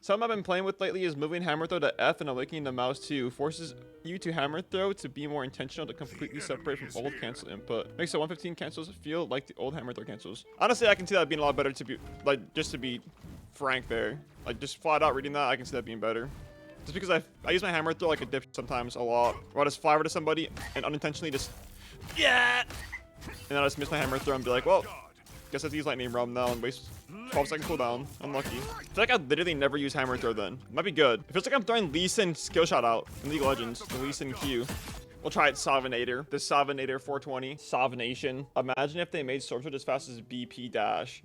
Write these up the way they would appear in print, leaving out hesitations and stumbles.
Something I've been playing with lately is moving hammer throw to F and awakening the mouse to forces you to hammer throw to be more intentional to completely separate from old cancel input. Makes the 115 cancels feel like the old hammer throw cancels. Honestly, I can see that being a lot better to be, like, just to be frank there. Like, just flat out reading that, I can see that being better. Just because I use my hammer throw like a dip sometimes a lot. Or I just fly over to somebody and unintentionally just, yeah! And then I just miss my hammer throw and be like, well, guess I have to use lightning realm now and waste 12 second cooldown. Unlucky. I feel like I literally never use hammer throw then. Might be good. It feels like I'm throwing Lee Sin skill shot out in League of Legends. The Lee Sin Q. We'll try it Savinator. The Savinator 420. Savination. Imagine if they made Storm Surge as fast as BP dash.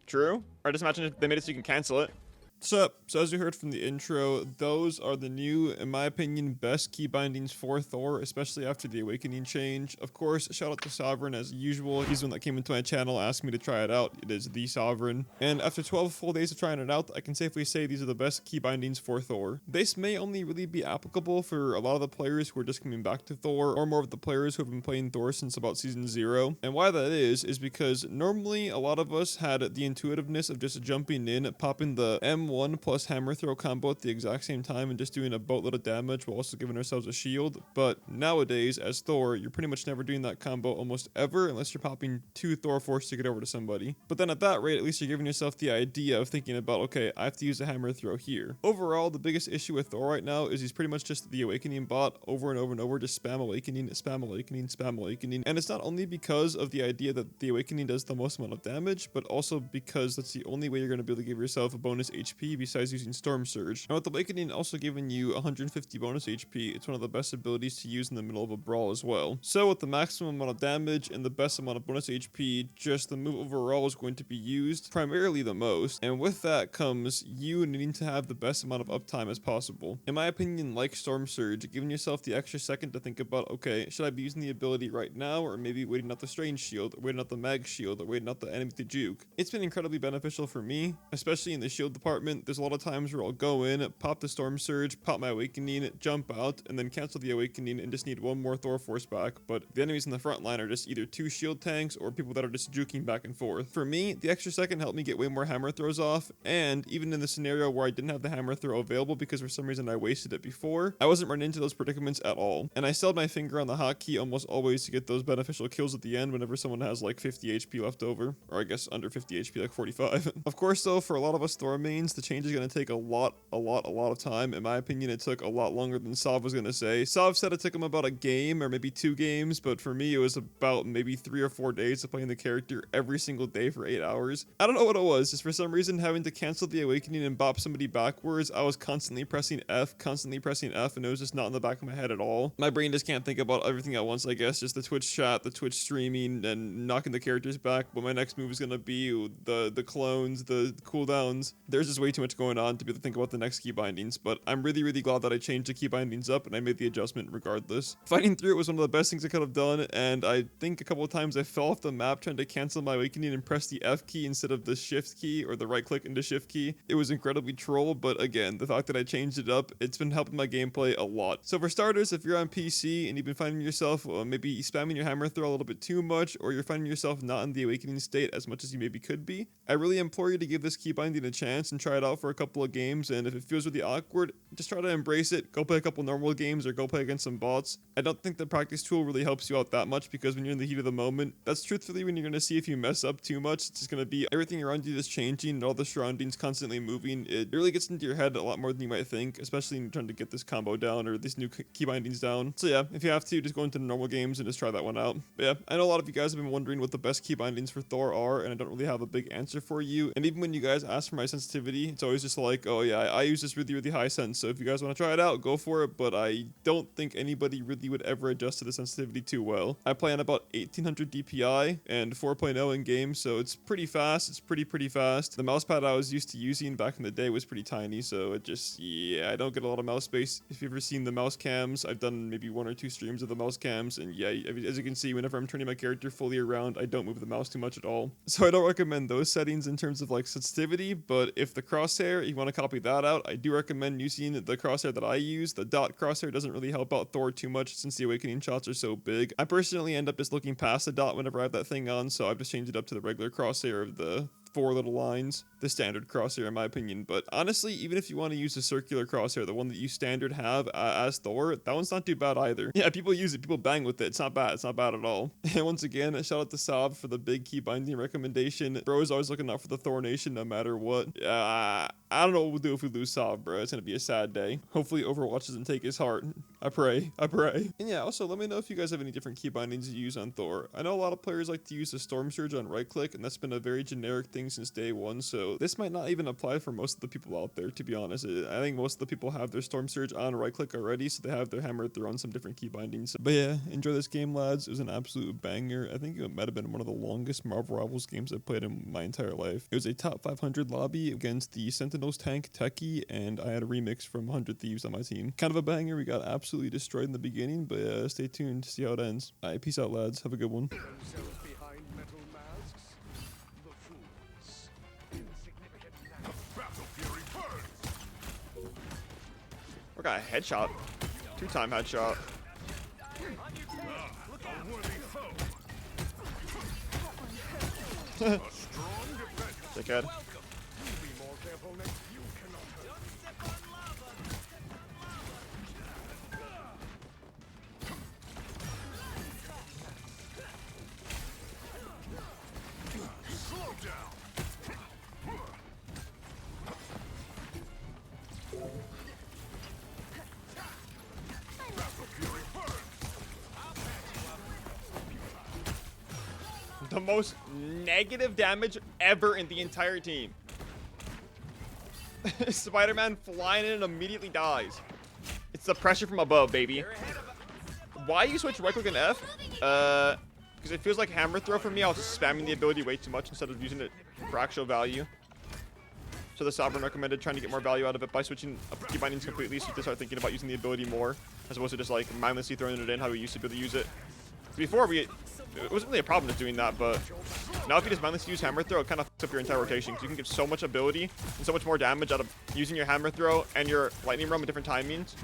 True? Or just imagine if they made it so you can cancel it. What's up? So as you heard from the intro, those are the new, in my opinion, best key bindings for Thor, especially after the Awakening change. Of course, shout out to Sovereign as usual. He's the one that came into my channel, asked me to try it out. It is the Sovereign. And after 12 full days of trying it out, I can safely say these are the best key bindings for Thor. This may only really be applicable for a lot of the players who are just coming back to Thor, or more of the players who have been playing Thor since about Season 0. And why that is because normally a lot of us had the intuitiveness of just jumping in, popping the M1 plus hammer throw combo at the exact same time and just doing a boatload of damage while also giving ourselves a shield. But nowadays, as Thor, you're pretty much never doing that combo almost ever unless you're popping 2 Thor Force to get over to somebody. But then at that rate, at least you're giving yourself the idea of thinking about, okay, I have to use a hammer throw here. Overall, the biggest issue with Thor right now is he's pretty much just the Awakening bot over and over and over, just spam Awakening, spam Awakening, spam Awakening. And it's not only because of the idea that the Awakening does the most amount of damage, but also because that's the only way you're going to be able to give yourself a bonus HP besides using Storm Surge. Now with Awakening also giving you 150 bonus HP, it's one of the best abilities to use in the middle of a brawl as well. So with the maximum amount of damage and the best amount of bonus HP, just the move overall is going to be used primarily the most. And with that comes you needing to have the best amount of uptime as possible. In my opinion, like Storm Surge, giving yourself the extra second to think about, okay, should I be using the ability right now, or maybe waiting out the Strange Shield, or waiting out the Mag Shield, or waiting out the enemy to juke. It's been incredibly beneficial for me, especially in the shield department. There's a lot of times where I'll go in, pop the Storm Surge, pop my Awakening, jump out, and then cancel the Awakening and just need one more Thor Force back, but the enemies in the front line are just either 2 shield tanks or people that are just juking back and forth. For me, the extra second helped me get way more hammer throws off, and even in the scenario where I didn't have the hammer throw available because for some reason I wasted it before, I wasn't running into those predicaments at all. And I still had my finger on the hotkey almost always to get those beneficial kills at the end whenever someone has like 50 HP left over, or I guess under 50 HP, like 45. Of course though, for a lot of us Thor mains, the change is going to take a lot of time. In my opinion, it took a lot longer than Sav was going to say. Sav said it took him about a game or maybe 2 games, but for me it was about maybe 3 or 4 days of playing the character every single day for 8 hours. I don't know what it was, just for some reason having to cancel the Awakening and bop somebody backwards, I was constantly pressing F, and it was just not in the back of my head at all. My brain just can't think about everything at once, I guess, just the Twitch chat, the Twitch streaming, and knocking the characters back, but my next move is going to be the clones, the cooldowns. There's just way too much going on to be able to think about the next key bindings, but I'm really glad that I changed the key bindings up and I made the adjustment regardless. Fighting through it was one of the best things I could have done, and I think a couple of times I fell off the map trying to cancel my Awakening and press the F key instead of the shift key or the right click into shift key. It was incredibly troll, but again, the fact that I changed it up, it's been helping my gameplay a lot. So for starters, if you're on PC and you've been finding yourself maybe spamming your hammer throw a little bit too much, or you're finding yourself not in the Awakening state as much as you maybe could be, I really implore you to give this key binding a chance and try it out for a couple of games, and if it feels really awkward, just try to embrace it. Go play a couple normal games or go play against some bots. I don't think the practice tool really helps you out that much because when you're in the heat of the moment, that's truthfully when you're going to see if you mess up too much. It's just going to be everything around you is changing and all the surroundings constantly moving. It really gets into your head a lot more than you might think, especially when you're trying to get this combo down or these new key bindings down. So yeah, if you have to, just go into normal games and just try that one out. But yeah, I know a lot of you guys have been wondering what the best key bindings for Thor are, and I don't really have a big answer for you. And even when you guys ask for my sensitivity, it's always just like, oh yeah, I use this really high sense, so if you guys want to try it out, go for it, but I don't think anybody really would ever adjust to the sensitivity too well. I play on about 1800 DPI and 4.0 in game, so it's pretty fast. It's pretty fast. The mouse pad I was used to using back in the day was pretty tiny, so it just, yeah, I don't get a lot of mouse space. If you've ever seen the mouse cams, I've done maybe 1 or 2 streams of the mouse cams, and yeah, as you can see, whenever I'm turning my character fully around, I don't move the mouse too much at all. So I don't recommend those settings in terms of like sensitivity, but if the crosshair, you want to copy that out, I do recommend using the crosshair that I use. The dot crosshair doesn't really help out Thor too much since the Awakening shots are so big. I personally end up just looking past the dot whenever I have that thing on, so I've just changed it up to the regular crosshair of the 4 little lines. the standard crosshair in my opinion. But honestly, even if you want to use the circular crosshair, the one that you standard have as Thor, that one's not too bad either. Yeah, people use it, people bang with it. It's not bad. It's not bad at all. And once again, shout out to Saab for the big key binding recommendation. Bro is always looking out for the Thor Nation no matter what. I don't know what we'll do if we lose Saab, bro. It's gonna be a sad day. Hopefully Overwatch doesn't take his heart. I pray. And yeah, also let me know if you guys have any different key bindings you use on Thor. I know a lot of players like to use the Storm Surge on right click, and that's been a very generic thing since day one, so this might not even apply for most of the people out there, to be honest. I think most of the people have their Storm Surge on right click already, so they have their hammer throw on some different key bindings. But yeah, enjoy this game, lads. It was an absolute banger. I think it might have been one of the longest Marvel Rivals games I've played in my entire life. It was a top 500 lobby against the Sentinels tank Techie, and I had a remix from 100 Thieves on my team. Kind of a banger. We got absolutely destroyed in the beginning, but stay tuned to see how it ends. Alright, peace out, lads. Have a good one. We got a headshot. 2-time headshot. Dickhead. The most negative damage ever in the entire team. Spider-Man flying in and immediately dies. It's the pressure from above, baby. Why you switch right click and F? Because it feels like hammer throw for me. I was spamming the ability way too much instead of using it for actual value. So the Sovereign recommended trying to get more value out of it by switching up key bindings completely, so you have to start thinking about using the ability more, as opposed to just like mindlessly throwing it in how we used to be able to use it. Before it wasn't really a problem just doing that, but now if you just mindlessly use hammer throw, it kind of fucks up your entire rotation, because you can get so much ability and so much more damage out of using your hammer throw and your lightning roam at different timings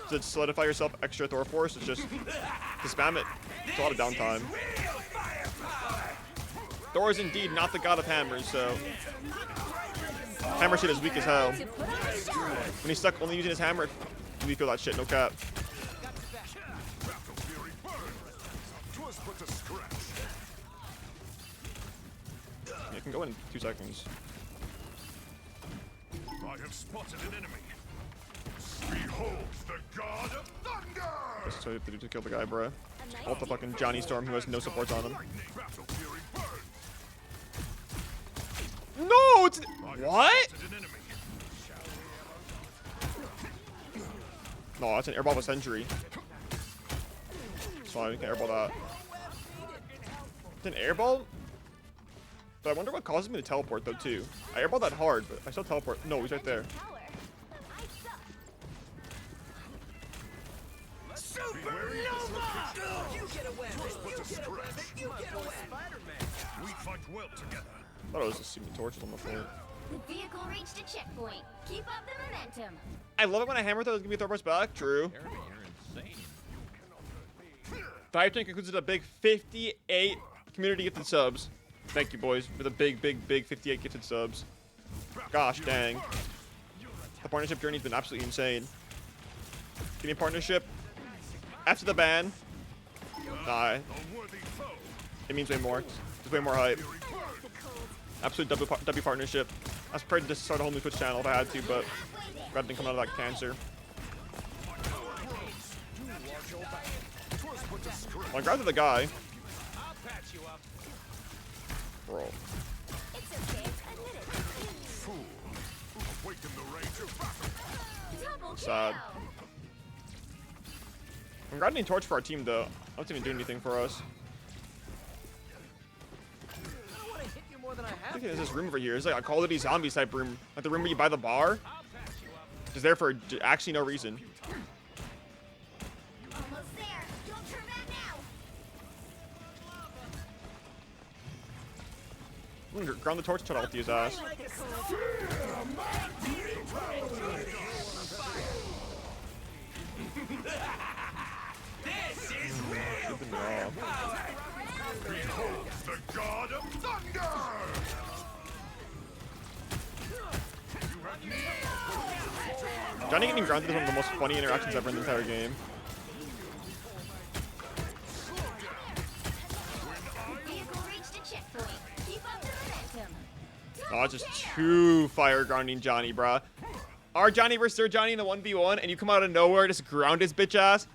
to solidify yourself extra Thor force. It's just to spam it. It's a lot of downtime. Thor is indeed not the god of hammers, so hammer shit is weak as hell. When he's stuck only using his hammer, we feel that shit, no cap. Yeah, it can go in 2 seconds. I have spotted an enemy. Behold the god of thunder! That's what you have to do to kill the guy, bro. Ult the fucking Johnny Storm who has no supports on him. No, it's what? No, that's an airball of a century. It's fine, we can airball that. It's an airball? But I wonder what causes me to teleport though too. I airball that hard, but I still teleport. No, he's right there. We fight well together. I thought it was just seeing the torches on the floor. The vehicle reached a checkpoint. Keep up the momentum. I love it when a hammer throw is gonna be Thor's back. True. Dive Tank includes a big 58 community gifted subs. Thank you, boys, for the big 58 gifted subs. Gosh dang. The partnership journey's been absolutely insane. Give me a partnership. After the ban. Nah. It means way more. There's way more hype. Absolute W partnership. I was prepared to just start a whole new Twitch channel if I had to, but rather than come out of that cancer. Well, I grabbed the guy. Bro. Sad. I'm grabbing a torch for our team though. I don't even do anything for us. I think there's this room over here. It's like a Call of Duty Zombies type room. Like the room where you buy the bar. Just there for actually no reason. Almost there. Don't turn back now. I'm gonna ground the torch, try to ult his ass. This is real firepower. Behold the god of thunder! Johnny getting grounded is one of the most funny interactions ever in the entire game. Vehicle reached a checkpoint. Keep up the momentum. Oh, it's just too fire grounding Johnny, bruh. Our Johnny versus their Johnny in the 1v1, and you come out of nowhere, just ground his bitch ass.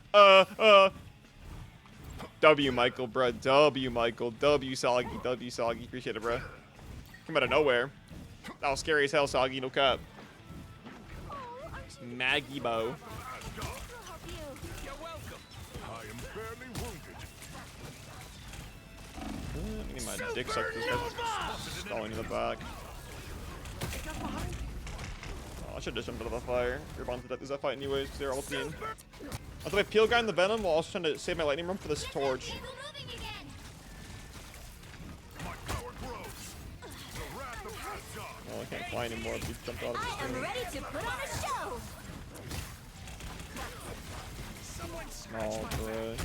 W Michael, bruh. W Michael. W Soggy. W Soggy. Appreciate it, bruh. Come out of nowhere. That was scary as hell, Soggy. No cap. Maggie Bo. You're welcome. I am barely wounded. Let me get my dick sucked. This guy's stalling in the back. Oh, I should just jump out of the fire. You're bound to death. Is that fight anyways? Because they're all team. I thought I peel guy in the venom while also trying to save my lightning room for this torch. Vehicle moving again. My power grows. The wrath of Asgard. Oh, I can't fly anymore. We jumped out of the I am screen. ready to put on a show. Oh, boy.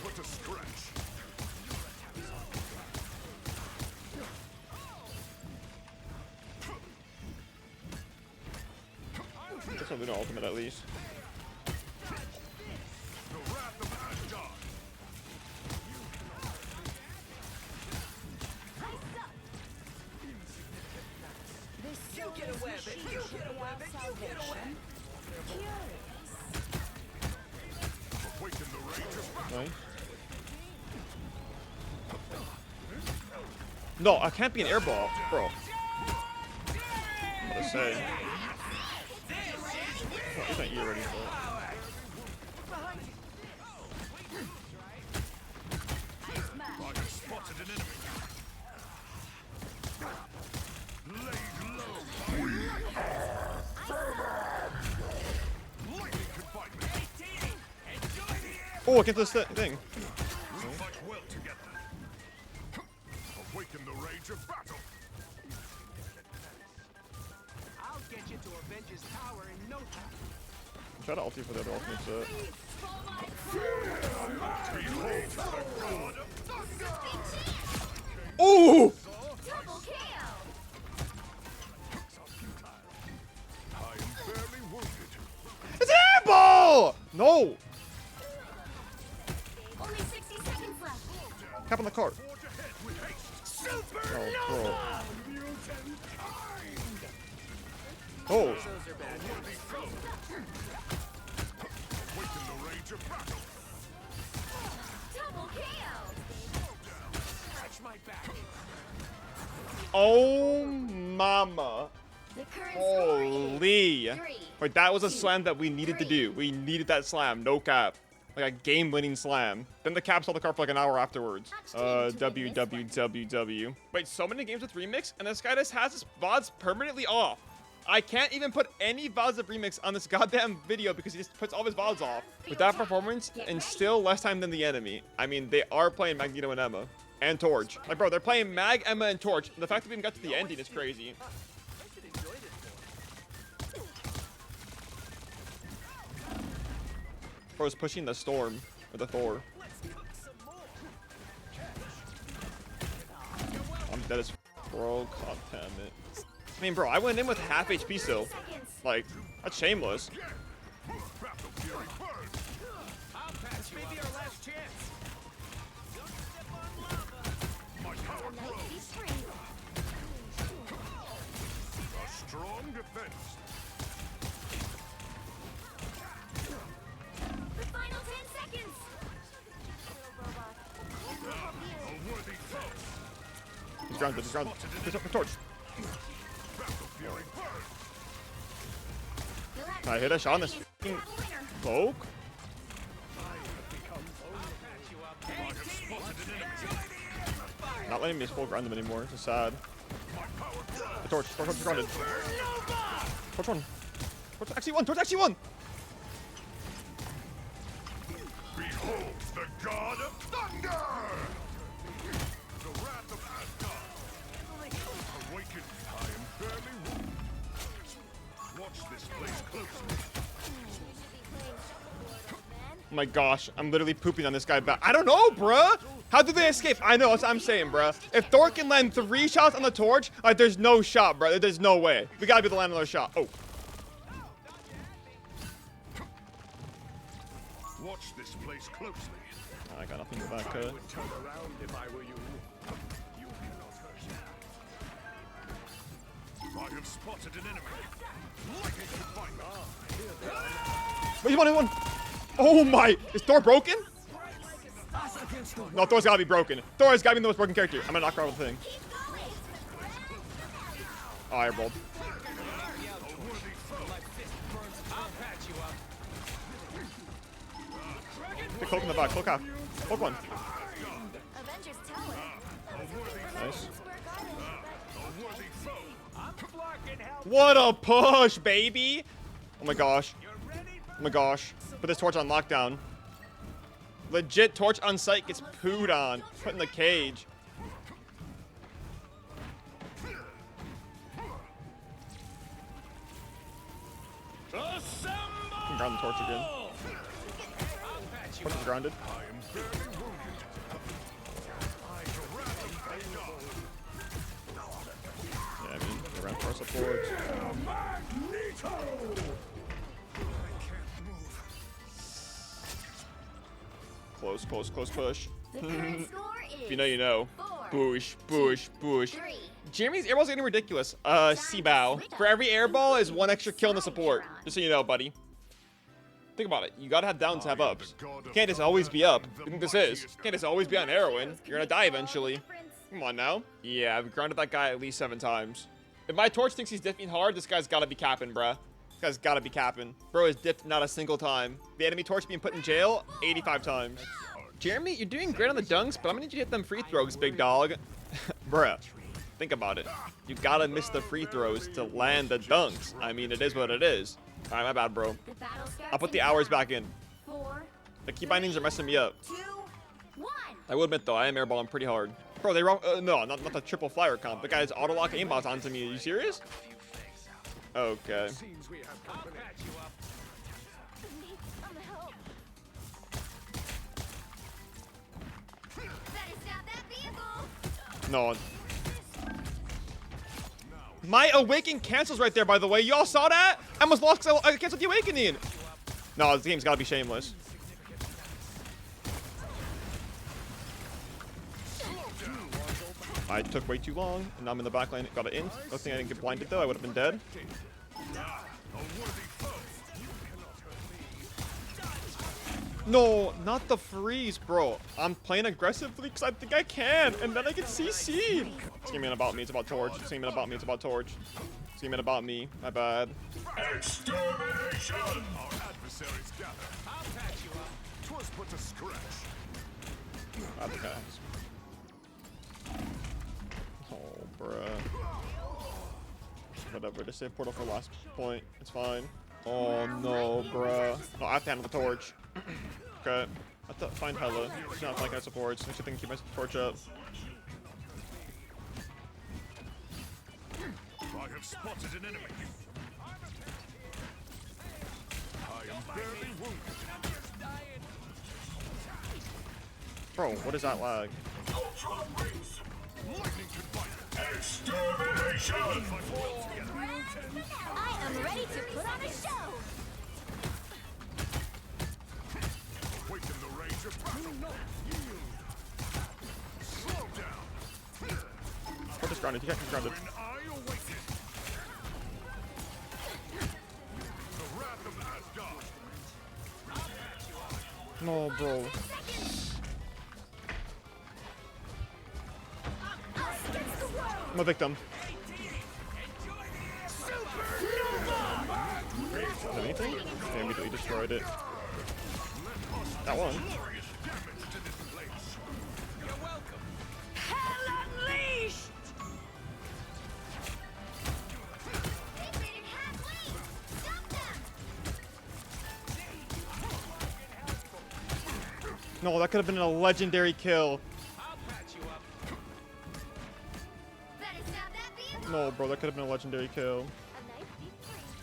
What a scratch. This one'll do no ultimate at least. The wrath of Asgard. You get away, baby. You get away, baby. You get away. Awaken the rage of battle. Nice. No, I can't be an airball, bro. What to say? Oh, he's not E already, but... I have spotted an enemy. Laid low. Lightning can fight me. Oh, I get this thing. We fight well together. Awaken the rage of battle. I'll get you to Avengers Tower in no time. Try to ulti for the other ultimate set. Behold the god of thunder. Ooh! Double kill. I am barely wounded. It's an airball! No! Only 60 seconds left. Cap on the cart. Forge ahead with haste. Oh, bro. Oh, Those are bad. Awaken the rage of battle. Double kill. Scratch my back. oh, mama. The current score Holy. is 3. Wait, that was a slam that we needed to do. We needed that slam, no cap. Like a game-winning slam. Then the cap saw the card for like an hour afterwards. WWWW. Wait, so many games with remix, and this guy just has his VODs permanently off. I can't even put any VODs of remix on this goddamn video because he just puts all of his VODs off. With that performance, and still less time than the enemy. I mean, they are playing Magneto and Emma. And Torch. Like, bro, they're playing Mag, Emma, and Torch. And the fact that we even got to the ending is crazy. I should enjoy this more. Bro's pushing the Storm. Or the Thor. Let's cook some more. I'm dead as bro. God damn it. I mean, bro, I went in with half HP still. Seconds. Like, that's shameless. Battle fury burn. I'll patch you. Maybe our last chance. Don't step on lava. My power Night grows. be strength. A strong defense. The final 10 seconds. A worthy foe. He's grounded. He's grounded. Push up the torch. Battle fury burn. I hit a shot on this fucking cloak. I have spotted an enemy. Not letting me full ground them anymore. It's sad. My power grows. The torch. Torch is grounded. Torch one. Torch actually won. Torch actually won. Behold the god of thunder. The wrath of Asgard. Awaken. I am barely wounded. Watch this place closely. Oh my gosh, I'm literally pooping on this guy back. I don't know, bruh. How did they escape? I know, that's what I'm saying, bruh. If Thor can land 3 shots on the torch, like, there's no shot, bruh. There's no way. We gotta be able to land another shot. Oh. Watch this place closely. I got nothing but that cut. Turn around if I were you. You cannot hurt. I have spotted an enemy. Lightning strike. Wait, one. Oh my! Is Thor broken? No, Thor's gotta be broken. Thor has gotta be the most broken character. I'm gonna knock her out with the thing. Keep going. Oh, I airballed. I'll patch you up. Get cloak in the back. Cloak half. Cloak one. Avengers Tower. Nice. I'm blocking help. What a push, baby! Oh my gosh. You're ready? Oh my gosh. Put this torch on lockdown. Legit torch on site gets pooed on. Put in the cage. Can ground the torch again. Torch is grounded. I am very wounded. I grab them and dodge. Yeah, I mean, around for support. Close push. The current score is If you know, you know. 4, Bush. 3. Jeremy's airball's getting ridiculous. C-bow. For every airball is one extra kill in the support. Just so you know, buddy. Think about it. You gotta have downs to have ups. You can't just always be up. You think this is? You can't just always be on heroin. You're gonna die eventually. Come on now. Yeah, I've grounded that guy at least 7 times. If my torch thinks he's diffing hard, this guy's gotta be capping, bruh. This guy's gotta be capping. Bro has dipped not a single time. The enemy torch being put in jail 85 times. Jeremy, you're doing great on the dunks, but I'm gonna need you to hit them free throws, big dog. Bruh, think about it. You gotta miss the free throws to land the dunks. I mean, it is what it is. Alright, my bad, bro. The battle starts I'll put the in hours 5, back in. 4, The key bindings are messing me up. 2, 1. I will admit, though, I am airballing pretty hard. Bro, they wrong. No, not the triple flyer comp. The guy's auto-lock aimbots onto me. Are you serious? Okay. Seems we have company. I'll patch you up. Need some help. Better stop that vehicle. No. My awakening cancels right there, by the way. Y'all saw that? I almost lost 'cause I canceled the awakening. No, this game's gotta be shameless. I took way too long, and now I'm in the back lane. Got an int. Good thing I didn't get blinded, though. I would have been dead. No, not the freeze, bro. I'm playing aggressively because I think I can, and then I get CC. It's gonna be about me. It's about Torch. It's gonna be about me. It's about Torch. It's gonna be about me. My bad. Extermination! Our adversaries gather. I'll patch you up. 'Twas but a scratch. Okay. Oh, bruh. Whatever. Just save portal for last point. It's fine. Oh no, bruh. No, I have to handle the torch. Okay. I have to find Hella. She's not like our supports. I should think keep my torch up. I have spotted an enemy. I am barely wounded. Bro, what is that lag? Lightning can bite. Extermination! I am ready to put on a show. Wait in the range of battle. Slow down. Torch is grounded. You got grounded. When I awaken. The wrath of Asgard. No, bro. I'm a victim. Is that anything? They immediately destroyed it. That one. Glorious damage to this place. You're welcome. Hell unleashed. They made it halfway. Stop them. No, that could have been a legendary kill. I'll patch you up. Better stop that vehicle. No, bro, that could have been a legendary kill. A nice deep breath.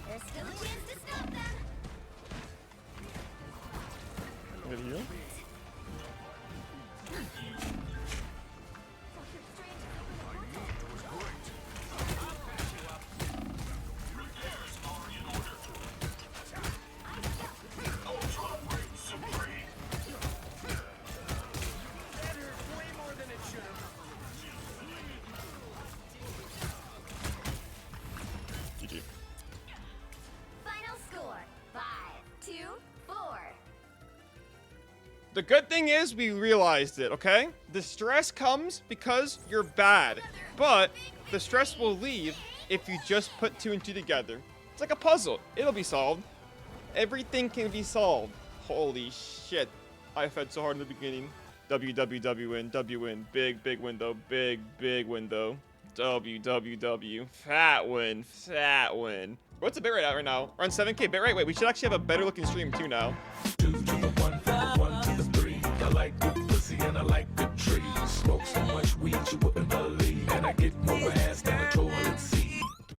There's still a chance to stop them. Good heal. Doctor Strange is open a portal. The good thing is we realized it, okay? The stress comes because you're bad, but the stress will leave if you just put 2 and 2 together. It's like a puzzle. It'll be solved. Everything can be solved. Holy shit. I fed so hard in the beginning. WWW win, W win, big window, big window. WWW, fat win. What's the bitrate at right now? We're on 7K bitrate. Wait, we should actually have a better looking stream too now. 2 to the 1, 1 to the 3. I like good pussy and I like good trees. Smoke so much weed you wouldn't believe.